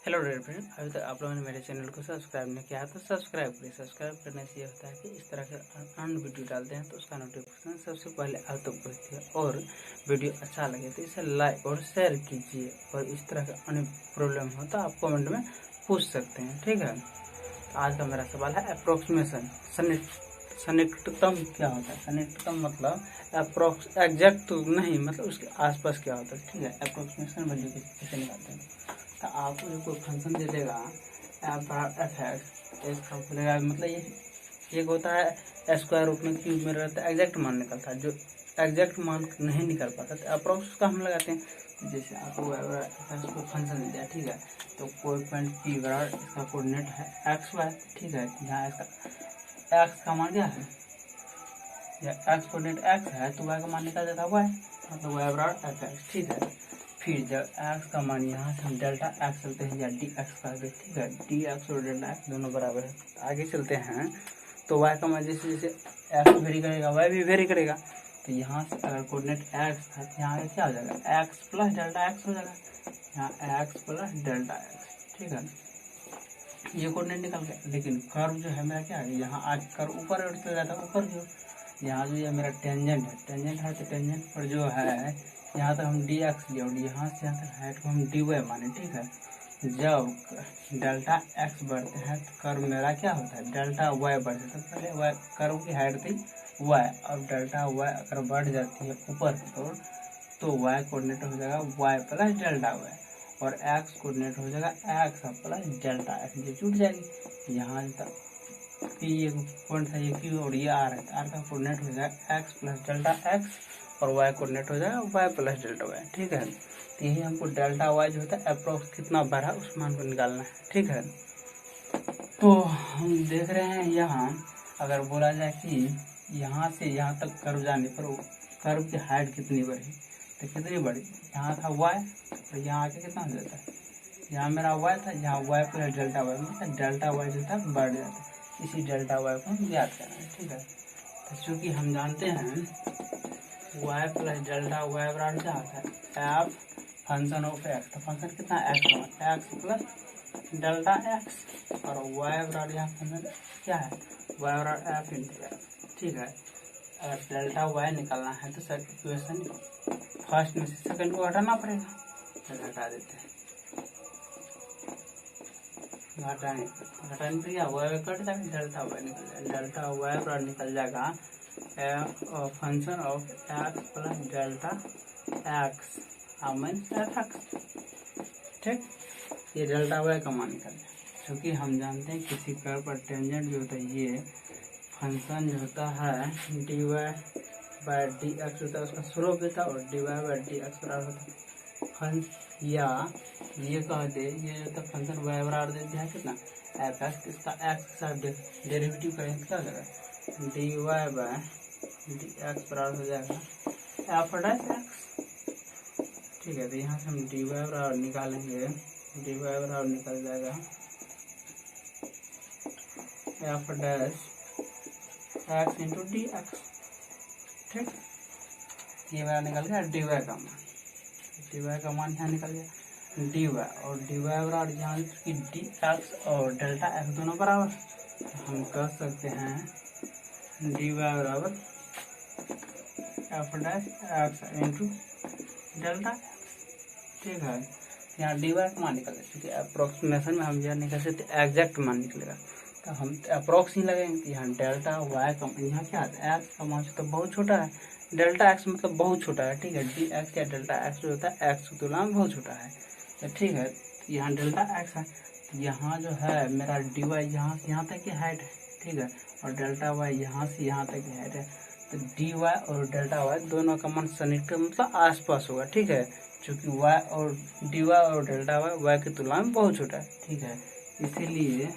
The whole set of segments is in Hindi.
हेलो डियर फ्रेंड, अभी तक आप लोगों ने मेरे चैनल को सब्सक्राइब नहीं किया है तो सब्सक्राइब करिए। सब्सक्राइब करने से ये होता है कि इस तरह के अन्य वीडियो डालते हैं तो उसका नोटिफिकेशन सबसे पहले आप तक पहुँचती है। और वीडियो अच्छा लगे तो इसे लाइक और शेयर कीजिए। और इस तरह का अन्य प्रॉब्लम हो तो आप कमेंट में पूछ सकते हैं, ठीक है। आज का मेरा सवाल है अप्रोक्सीमेशन। सन्निकटतम क्या होता है? सन्निकटतम मतलब अप्रोक्स एग्जैक्ट तो नहीं, मतलब उसके आसपास क्या होता है, ठीक है। अप्रोक्सीमेशन वैल्यू कैसे निकालते हैं? तो आपको जो कोई फंक्शन दे देगा एफ एक्स बोलेगा, मतलब ये एक होता है स्क्वायर रूट में क्यूब में रहता है, एग्जैक्ट मान निकलता है। जो एग्जैक्ट मान नहीं निकल पाता तो अप्रोक्स का हम लगाते हैं। तो जैसे आपको कोई फंक्शन दे दिया, ठीक है, तो कोई पॉइंट पी बराबर इसका कोऑर्डिनेट है एक्स वाई, ठीक है। यहाँ इसका एक्स का मान क्या है, या एक्स कोऑर्डिनेट एक्स है तो वाई का मान निकल जाता है वाई, मतलब वाई बराबर एफ एक्स, ठीक है। फिर जब एक्स का मान यहाँ से हम डेल्टा एक्स चलते हैं या डी एक्स का, ठीक है, डी एक्स और डेल्टा एक्स दोनों बराबर है। आगे चलते हैं तो वाई का मान जैसे जैसे एक्स वेरी करेगा वाई भी वेरी करेगा। तो यहाँ से अगर कोऑर्डिनेट एक्स है तो यहाँ क्या हो जाएगा, एक्स प्लस डेल्टा एक्स हो जाएगा। यहाँ एक्स प्लस डेल्टा एक्स, ठीक है, ये कोऑर्डिनेट निकल गया। लेकिन कर्व जो है मेरा क्या है, यहाँ आज कर्व ऊपर उठते जाता है, ऊपर जो यहाँ जो ये मेरा टेंजेंट है तो टेंजेंट पर जो है यहाँ तक हम डी एक्स लिया और यहाँ से यहाँ तक हाइट को हम डी वाई माने, ठीक है। जब डेल्टा एक्स बढ़ते हैं तो कर्व मेरा क्या होता है, डेल्टा वाई बढ़ जाता है। पहले वाई कर्व की हाइट थी वाई, और डेल्टा वाई अगर बढ़ जाती है ऊपर की ओर तो वाई कोऑर्डिनेट हो जाएगा वाई प्लस डेल्टा वाई, और एक्स कोऑर्डिनेट हो जाएगा एक्स प्लस डेल्टा एक्स। ये जुट जाएगी। यहाँ तक पी एक पॉइंट था, ये क्यू और ये आर है, आर का कोऑर्डिनेट हो जाएगा एक्स प्लस डेल्टा एक्स और वाई कोऑर्डिनेट हो जाएगा वाई प्लस डेल्टा वाई, ठीक है। तो यही हमको डेल्टा वाई जो होता है अप्रोक्स कितना बढ़ा उस मान को निकालना है, ठीक है। तो हम देख रहे हैं यहाँ अगर बोला जाए कि यहाँ से यहाँ तक कर्व जाने पर कर्व की हाइट कितनी बढ़ी, तो कितनी बढ़ी, यहाँ था वाई और यहाँ आके कितना हो जाता है, यहाँ मेरा वाई था, यहाँ वाई प्लस डेल्टा वाई, मतलब डेल्टा वाई जो था बढ़ जाता है। इसी डेल्टा वाई को हम ज्ञात करना है, ठीक है। तो चूँकि हम जानते हैं वाई प्लस डेल्टा वाई बराबर क्या होता है, एफ फंक्शन ऑफ एक्स। तो फंक्शन कितना एक्स प्लस डेल्टा एक्स, और वाई बराबर यहाँ फंक्शन क्या है, वाई बराबर एफ इंटू एक्स, ठीक है। अगर डेल्टा वाई निकालना है तो सर इक्वेशन फर्स्ट में से सेकंड को हटाना पड़ेगा, तो हटा देते हैं। घटाने पे क्या वाई कट जाएगा, डेल्टा वाई निकल जाएगा, डेल्टा वाई पर निकल जाएगा function of X plus delta X minus F x, ठीक। ये डेल्टा वाई का मान निकल जाए। क्योंकि हम जानते हैं किसी कर्व पर टेंजेंट जो होता है, ये फंक्शन जो होता है d y by d x होता है, उसका स्लोप होता है, और d y by d x बराबर होता है फंक्शन, या ये कह दे ये जो था फंक्शन वाई बराबर दे दिया है कितना एफ एक्स, इसका एक्स के साथ डेरिवेटिव करेंगे क्या हो जाएगा, d y by d x बराबर हो जाएगा एफ डैश एक्स, ठीक है। तो यहाँ से हम डी वाई बराबर निकालेंगे, डी वाई बराबर निकल जाएगा F dash X into D x, ठीक। ये वाला निकल गया डी वाई का मान, डी वाई का मान यहाँ निकल गया डी वाई, और डी वाई बराबर यहाँ की डी एक्स और डेल्टा एक्स दोनों बराबर, तो हम कह सकते हैं डी वाई बराबर F dash X into delta X, ठीक है। यहाँ डी वाई का मान निकल गया, क्योंकि अप्रोक्सीमेशन में हम यह नहीं कर सकते एग्जैक्ट मान निकलेगा, तो हम अप्रोक्स ही लगाएंगे। यहाँ डेल्टा वाई का यहाँ क्या आता है, एक्स का मान तो बहुत छोटा है, डेल्टा एक्स मतलब बहुत छोटा है, ठीक है। डी एक्स या डेल्टा एक्स जो होता है एक्स की तुलना में बहुत छोटा है, तो ठीक है। यहाँ डेल्टा एक्स है, तो यहाँ जो है मेरा डी वाई यहाँ से यहाँ तक की हाइट है, ठीक है, और डेल्टा वाई यहाँ से यहाँ तक की हाइट है। तो डी वाई और डेल्टा वाई दोनों का मान सन्निकट मतलब आसपास होगा, ठीक है, क्योंकि वाई और डी वाई और डेल्टा वाई वाई की तुलना में बहुत छोटा है, ठीक है। इसीलिए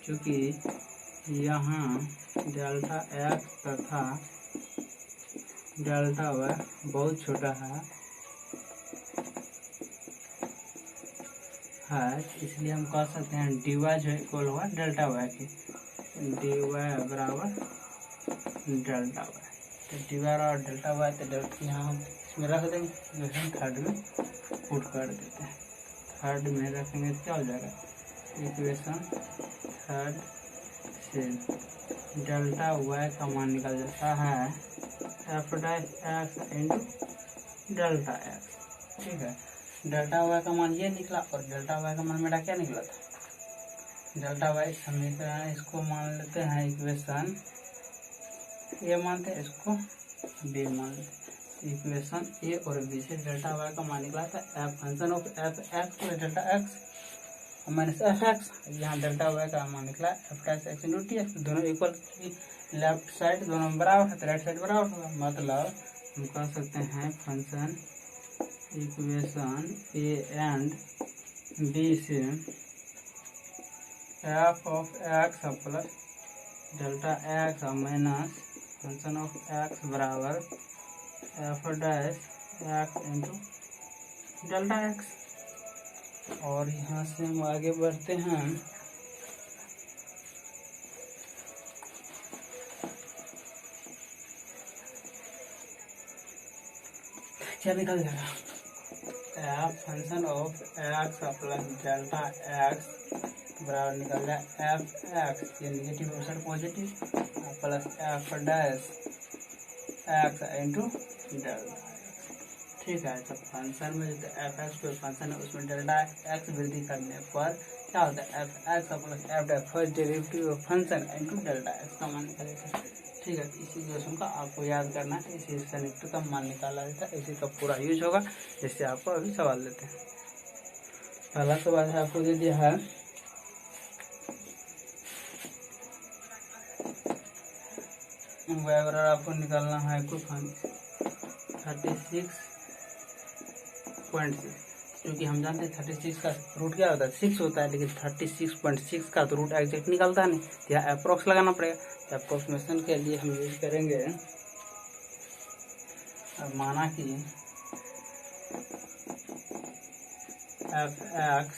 क्योंकि यहाँ डेल्टा एक्स तथा डेल्टा वाई बहुत छोटा है, इसलिए हम कह सकते हैं डी वाई जो इक्वल होगा डेल्टा वाई के, डी वाई बराबर डेल्टा वाई। तो डी वाई और डेल्टा वाई, तो यहाँ हम इसमें रख देंगे, इक्वेशन थर्ड में पुट कर देते हैं। थर्ड में रखेंगे तो क्या हो जाएगा, इक्वेशन थर्ड से डेल्टा वाई का मान निकल जाता है F dash X into delta X. ठीक है, डेल्टा वाई का मान ये निकला और डेल्टा वाई का मान मेरा क्या निकला था, डेल्टा वाई समीकरण, इसको मान लेते हैं इक्वेशन ए मानते हैं, इसको बी मान लेते हैं। इक्वेशन ए और बी से डेल्टा वाई का मान निकला था F function of F x plus delta X minus F x. यहाँ डेल्टा वाई का मान निकला F dash X into T x, दोनों इक्वल, लेफ्ट साइड दोनों बराबर है तो राइट साइड बराबर होगा, मतलब हम कह सकते हैं function equation A and B से F of X plus delta X minus function of X बराबर F dash X into delta X. और यहाँ से हम आगे बढ़ते हैं, क्या निकल जाएगा, F function of X plus delta X बराबर निकल जाए एफ एक्स, ये negative percent positive, plus F dash X into delta X. ठीक है, तो फंक्शन में जो एफ एक्स कोई फंक्शन है उसमें डेल्टा एक्स वृद्धि करने पर क्या होता है, F x plus F dash first derivative function into delta x का मान निकलेगा। ठीक है, इसी इक्वेशन का आपको याद करना है, इसी संयुक्त का मान निकाला जाता है, इसी का पूरा यूज होगा, जिससे आपको अभी सवाल देते हैं। पहला सवाल है आपको दे दिया है बराबर आपको निकालना है कुछ 36.6, क्योंकि हम जानते हैं 36 का रूट क्या होता है 6 होता है, लेकिन 36.6 का तो रूट एग्जैक्ट निकलता नहीं, तो यहाँ अप्रोक्स लगाना पड़ेगा। अप्रोक्सीमेशन के लिए हम यूज करेंगे, माना कि F x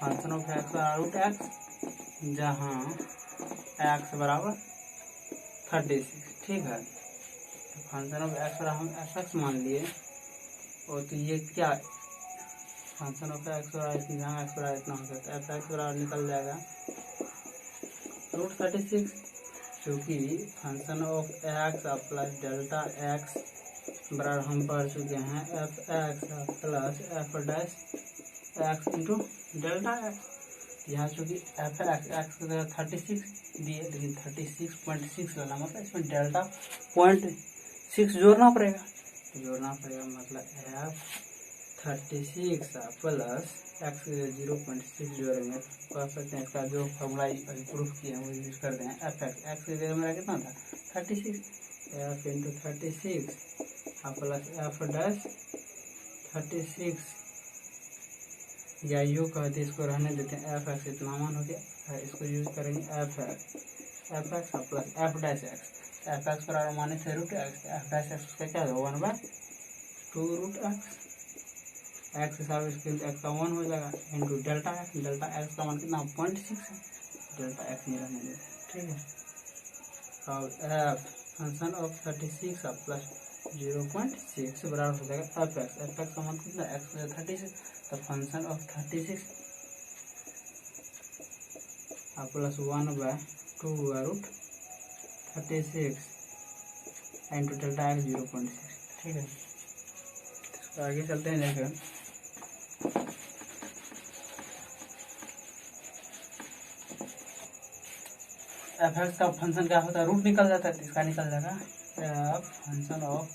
function of X बराबर रूट एक्स, जहाँ एक्स बराबर 36। ठीक है, तो फंक्शन ऑफ एक्स बराबर हम एफ एक्स मान लिए, और तो ये क्या फंक्शन ऑफ एक्स बराबर जहाँ एक्स बराबर इतना होता है तो एफ एक्स बराबर निकल जाएगा रूट 36, क्योंकि function of X plus delta X बराबर हम पढ़ चुके हैं F x plus F dash X into delta x. यहाँ चूँकि एफ एक्स की जगह 36 दिए, लेकिन 36.6 लेना, मतलब इसमें डेल्टा 0.6 जोड़ना पड़ेगा, मतलब एफ 36 प्लस एक्स 0.6 जोड़ेंगे, कह सकते हैं इसका जो फॉर्मूला अभी प्रूफ किया है वो यूज कर दें। एफ एक्स की जगह मेरा कितना था 36, F into 36 plus F dash 36, या यू कहते इसको रहने देते हैं, एफ एक्स इतना मान हो गया, इसको यूज करेंगे F x plus F dash x, f x बराबर माने थे root x, f dash x का क्या होगा 1/2 रूट एक्स, एक्स हिसाब से एक्स का 1 हो जाएगा इंटू डेल्टा एक्स का मान कितना 0.6 है, डेल्टा एक्स नहीं रहने देते। ठीक है, तो एफ फंक्शन ऑफ 36 प्लस 0.6 बराबर हो जाएगा एफ एक्स का मान कितना एक्स 36, तो function of 36 plus 1/2 root 36 into delta x 0.6। ठीक है, तो आगे चलते हैं, लेकर एफ एक्स का फंक्शन क्या होता है रूट निकल जाता है, इसका निकल जाएगा एफ फंक्शन ऑफ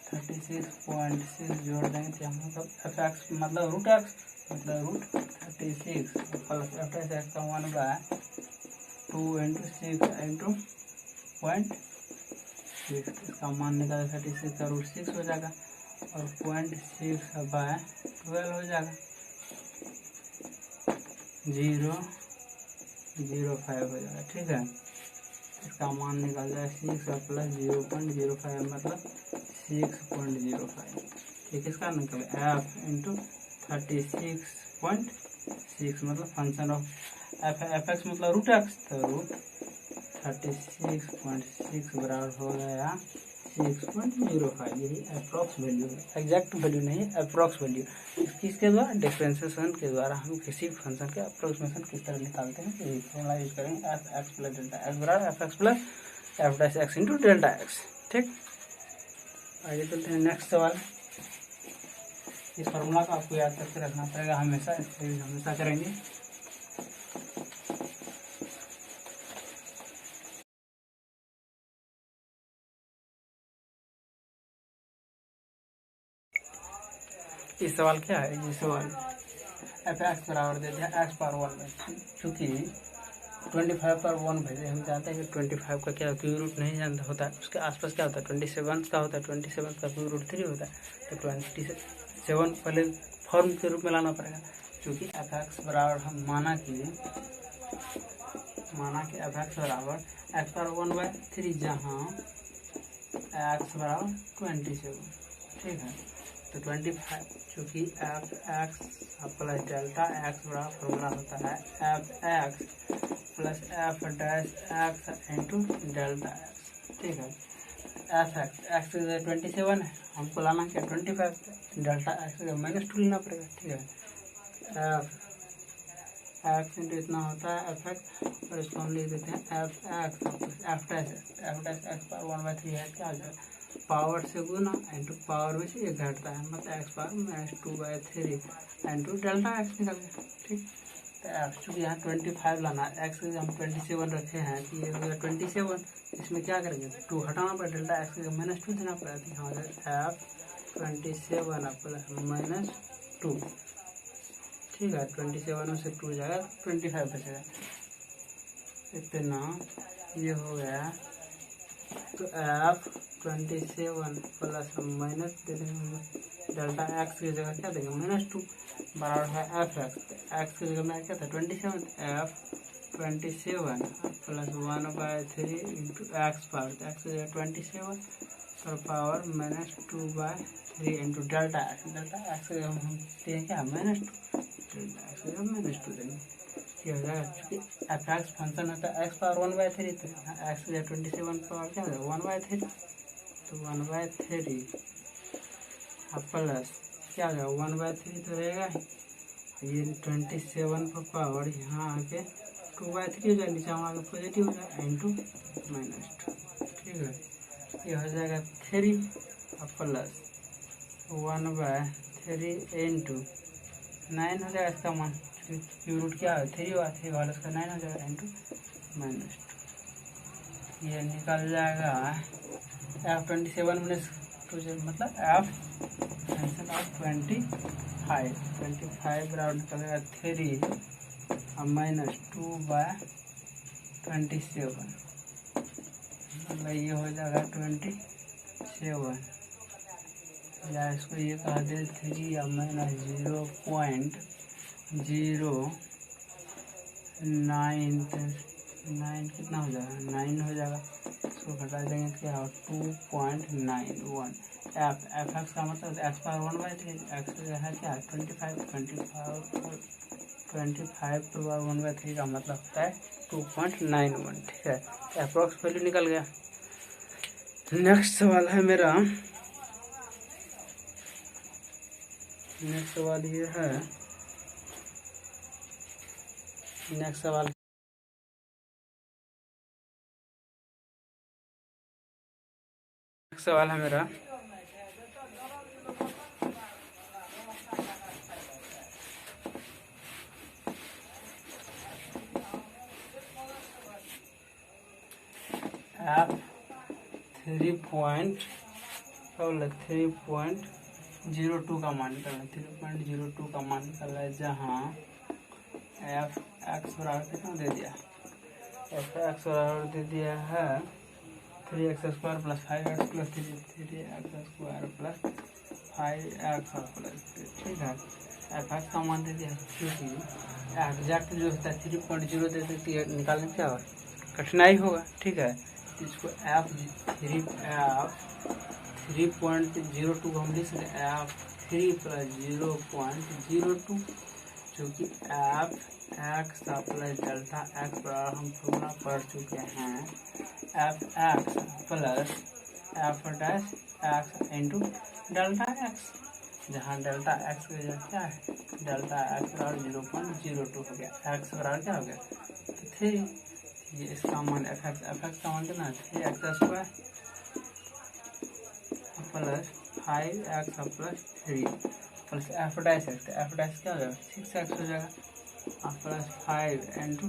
36.6 जोड़ देंगे तो हम मतलब एफ एक्स मतलब रूट एक्स मतलब रूट 36 प्लस एफ एक्स का 1/2 इंटू 6 इंटू 0.6, इसका मान निकाल 36 का रूट 6 हो जाएगा और 0.6/12 हो जाएगा, 0.05 हो जाएगा। ठीक है, इसका मान निकल जाए 6 प्लस 0.05 मतलब 6.05। ठीक, इसका निकल एफ इंटू 36.6 मतलब फंक्शन ऑफ एफ एक्स मतलब रूट एक्स, तो रूट 36.6 बराबर हो गया 6.05, यही अप्रॉक्स वैल्यू है, एग्जैक्ट वैल्यू नहीं है, अप्रॉक्स वैल्यू। किसके द्वारा? डिफरेंशिएशन के द्वारा हम किसी फंक्शन के अप्रोक्सीमेशन किस तरह निकालते हैं, यही फॉर्मूला यूज करेंगे, F x plus delta X बराबर F x plus F dash X into delta X. ठीक, आगे चलते हैं नेक्स्ट सवाल। इस फॉर्मूला को आपको याद करके रखना पड़ेगा हमेशा, इससे हमेशा करेंगे। ये सवाल क्या है? ये सवाल एफ एक्स बराबर दे दिया एक्स पावर 1/, चूँकि 25 पर 1/, हम चाहते हैं कि 25 का क्या क्यूब रूट नहीं जानता होता है, उसके आसपास क्या होता है 27 का होता है, 27 का क्यूब रूट 3 होता है, तो 27 पहले फॉर्म के रूप में लाना पड़ेगा। क्योंकि एफ एक्स बराबर हम माना कि एफ एक्स बराबर एक्स पावर 1/3, जहाँ एक्स बराबर 27। ठीक है, तो 25, चूँकि F x plus delta X बराबर फॉर्मूला होता है F x plus F dash X into delta X. ठीक है, एफ एक्स 27 है, हमको लाना क्या 25, डेल्टा एक्स -2 लेना पड़ेगा। ठीक है, एफ एक्स इंटू इतना होता है एफ एक्स, और इसको हम लिख देते हैं F x f dash x power 1/3 है, क्या आ जाएगा पावर से गुना इंटू पावर में से एक घटता है, मतलब x power -2/3 into delta x निकल गया। ठीक, तो एफ चूँकि यहाँ 25 लाना है, एक्स हम 27 रखे हैं, कि ये हो गया 27, इसमें क्या करेंगे 2 हटाना पड़ेगा, डेल्टा एक्स का -2 देना पड़ेगा, तो यहाँ हो जाएगा एफ 27 प्लस -2। ठीक है, 27 में से 2 जाएगा 25 बचेगा, इतना ये हो गया। तो एफ 27 प्लस माइनस दे देंगे, डेल्टा एक्स की जगह क्या देंगे -2 बराबर है एफ एक्स, एक्स की जगह में क्या था 27, F 27 plus 1/3 into x power, x की जगह 27 पर पावर -2/3 इंटू डेल्टा एक्स की जगह हम देंगे क्या -2, डेल्टा एक्स की जगह -2 देंगे। ये हो जाएगा, चूँकि एफ एक्स फंक्शन होता है एक्स पावर 1/3, तो एक्स की जगह 27 पावर क्या होगा 1/3, तो 1/3 प्लस क्या हो जाएगा 1/3 तो रहेगा, ये 27 पर पावर यहाँ आके 2/3 हो जाएगा, नीचे हम आगे पॉजिटिव हो जाएगा इंटू -2। ठीक है, ये हो जाएगा 3 प्लस 1/3 इंटू 9 हो जाएगा, इसका मान क्यू रूट क्या है 3 हुआ, 3 वाला इसका 9 हो जाएगा इंटू -2। ये निकल जाएगा एफ 27 में 2 मतलब एफ फंक्शन ऑफ 25 बराबर निकलेगा 3 -2/27, मतलब ये हो जाएगा 27, या इसको ये कहा दे 3 या -0.09, 9 कितना हो जाएगा 9 हो जाएगा, इसको घटा देंगे क्या 2.91। एफ एक्स का मतलब एक्स पावर 1/3, एक्स है क्या 25 पर 1/3 का मतलब होता है 2.91। ठीक है, अप्रॉक्स वैल्यू निकल गया। नेक्स्ट सवाल है मेरा, नेक्स्ट सवाल ये है, नेक्स्ट सवाल है मेरा, एफ 3.02 का मान निकलना है, 3.02 का मान निकलना है, जहाँ एफ एक्स बराबर कितना दे दिया, एफ एक्स बराबर दे दिया है 3x² plus 5x plus 3x² plus 5x plus 3। ठीक है, एफ एक्स का मान दे दिया, क्योंकि एग्जैक्ट जो होता है 3.0 दे देती है, निकालने क्या होगा कठिनाई होगा। ठीक है, इसको एफ 3.02 को हम लिख सकते हैं एफ 3 प्लस 0.02, चूँकि F x plus delta x पर हम फॉर्मूला पढ़ चुके हैं, F x plus F dash X into delta x, जहाँ डेल्टा एक्स की वजह क्या है, डेल्टा एक्स बराबर 0.02 हो गया, एक्स बराबर क्या हो गया तो 3, ये इसका मान एफ एक्स का मान कितना 3x² plus 5x plus 3 plus F dash x, f dash क्या हो जाएगा 6x हो जाएगा, प्लस 5 इंटू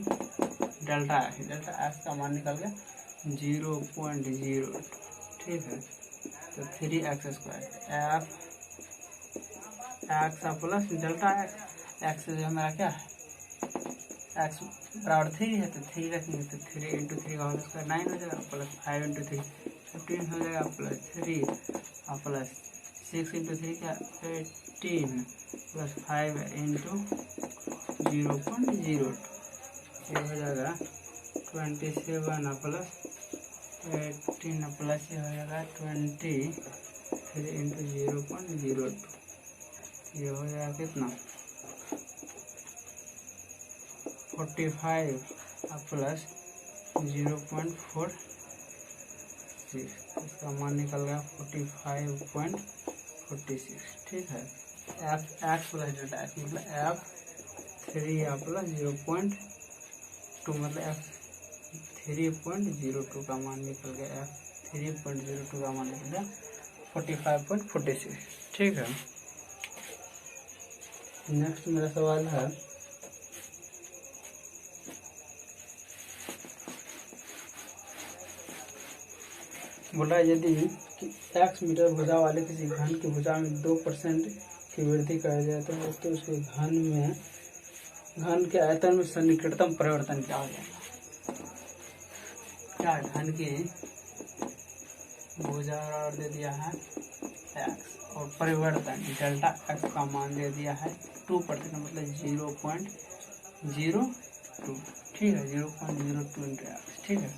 डेल्टा एक्स का मान निकल गया 0.02, ठीक है। तो 3x² F x plus delta x जो हमारा क्या है एक्स बराबर 3 है, तो 3 रखेंगे तो 3 इंटू 3 का होल स्क्वायर 9 हो जाएगा, प्लस 5 इंटू 3 15 हो जाएगा, प्लस 3 और प्लस 6 इंटू 3 क्या 18 प्लस 5 इंटू 0.02, ये हो जाएगा 27 प्लस 18 प्लस ये हो जाएगा 23 इंटू 0.02, ये हो जाएगा कितना 45 प्लस 0.46, इसका मान निकल गया 45.46, ठीक है। F x plus delta x मतलब एफ 3 प्लस 0.2 मतलब एफ 3.02 का मान निकल गया, एफ 3.02 का मान निकल गया 45.46, ठीक है। नेक्स्ट मेरा सवाल है बोला यदि x मीटर भुजा वाले किसी घन की भुजा में 2% की वृद्धि कर जाए तो उसके घन के आयतन में सन्निकटतम परिवर्तन क्या हो जाएगा, क्या घन की भुजा दे दिया है x और परिवर्तन डेल्टा x का मान दे दिया है 2% मतलब 0.02, ठीक है 0.02 इंटू एक्स, ठीक है।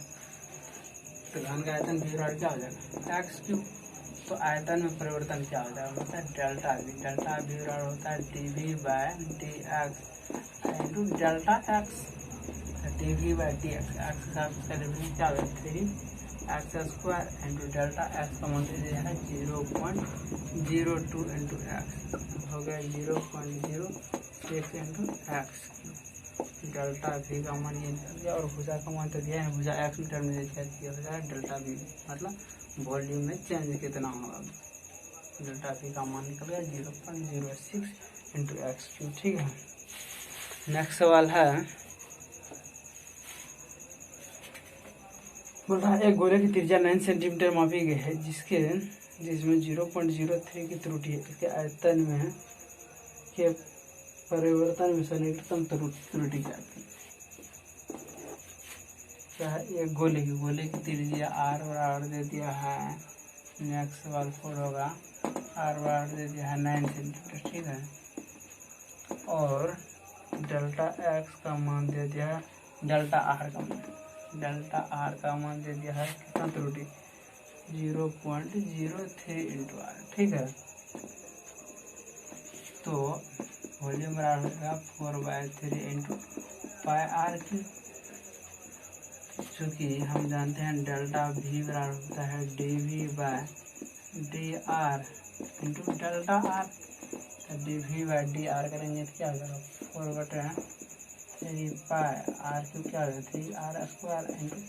तो घन का आयतन भी बराबर क्या हो जाएगा एक्स क्यूब, तो आयतन में परिवर्तन क्या हो जाएगा मतलब डेल्टा भी बराबर होता है dv by dx into delta x, dv by dx x का डेरिवेटिव क्या होगा 3x² इंटू डेल्टा एक्स का मान दे दिया है 0.02 इंटू एक्स हो गया 0.06 इंटू एक्स, डेल्टा भी का मान ये निकल गया और भुजा का मान तो दिया है, भुजा एक्स मीटर में दिया हो जाएगा डेल्टा भी मतलब वॉल्यूम में चेंज कितना होगा, डेल्टा भी का मान निकल गया 0.06 इंटू एक्स क्यूब, ठीक है। नेक्स्ट सवाल है बोल रहा है एक गोले की त्रिज्या 9 सेंटीमीटर मापी गई है जिसमें 0.03 की त्रुटि है, इसके आयतन में के परिवर्तन में सन्निकटतम त्रुटि क्या है, एक गोले की त्रिज्या r बराबर दे दिया है, नेक्स्ट सवाल 4 होगा r बराबर दे दिया है 9 सेंटीमीटर, ठीक है। और डेल्टा x का मान दे दिया है, डेल्टा r का मान दे दिया है कितना त्रुटि 0.03 इंटू r, ठीक है। तो वॉल्यूम बराबर होगा 4/3 इंटू पाई आर क्यूब, चूँकि हम जानते हैं डेल्टा भी बराबर होता है dv by dr into delta r, तो dv बाय dr करेंगे तो क्या हो जाएगा 4/3 पाई आर क्यूब क्या हो जाएगा 3r² इंटू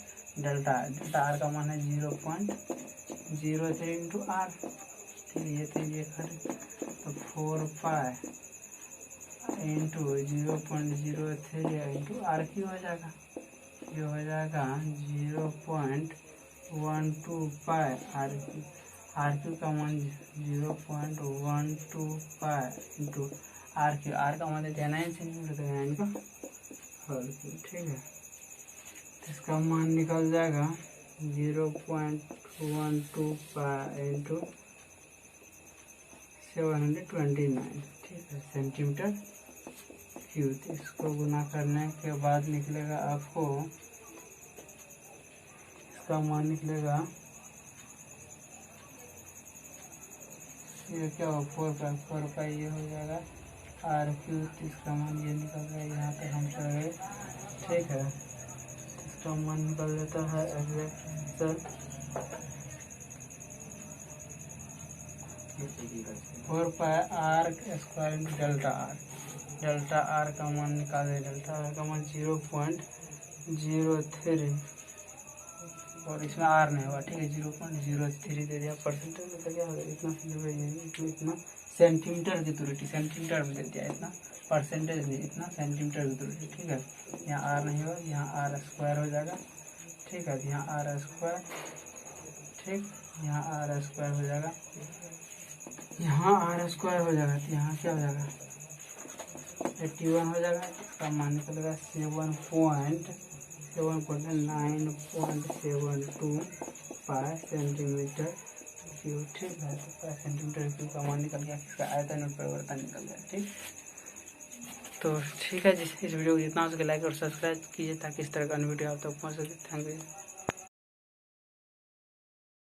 डेल्टा r का मान है 0.03 इंटू r, ठीक है। ये खड़े तो 4 pi into 0.03 into r cube हो जाएगा, ये हो जाएगा 0.12 पाई आर क्यू का मान 0.12 pi into r cube, r का मान देते हैं 9 सेंटीमीटर, तो 9 का होल क्यूब, ठीक है। तो इसका मान निकल जाएगा 0.12 पाई इंटू 729, ठीक है सेंटीमीटर क्यूब। इसको गुना करने के बाद निकलेगा आपको इसका मान निकलेगा ये क्या हो 4 पाई ये हो जाएगा आर क्यूब, इसका मान ये निकल गया, यहाँ तक हम चल गए, ठीक है। इसका मान निकल जाता है exact answer 4πr² into delta R. Delta R का मान निकाले, डेल्टा आर का मान 0.03 और इसमें आर नहीं हुआ, ठीक है, 0.03 दे दिया। परसेंटेज में क्या होगा, इतना इतना सेंटीमीटर की त्रुटि, सेंटीमीटर में दे दिया इतना, परसेंटेज नहीं, इतना सेंटीमीटर की त्रुटि, ठीक है। यहाँ आर नहीं होगा, यहाँ आर स्क्वायर हो जाएगा, ठीक है, यहाँ आर स्क्वायर, ठीक, यहाँ आर स्क्वायर हो जाएगा, यहाँ आर स्क्वायर हो जाएगा, तो यहाँ क्या हो जाएगा 81 हो जाएगा। इसका मान निकलेगा 7.972 पाई सेंटीमीटर क्यूब, ठीक है। तो पाई सेंटीमीटर क्यूब का मान निकल गया, इसका आयतन और परिवर्तन निकल गया, ठीक। तो ठीक है, इस वीडियो को जितना हो सके लाइक और सब्सक्राइब कीजिए ताकि इस तरह का अन्य वीडियो आप तक पहुँच सके। Thank you.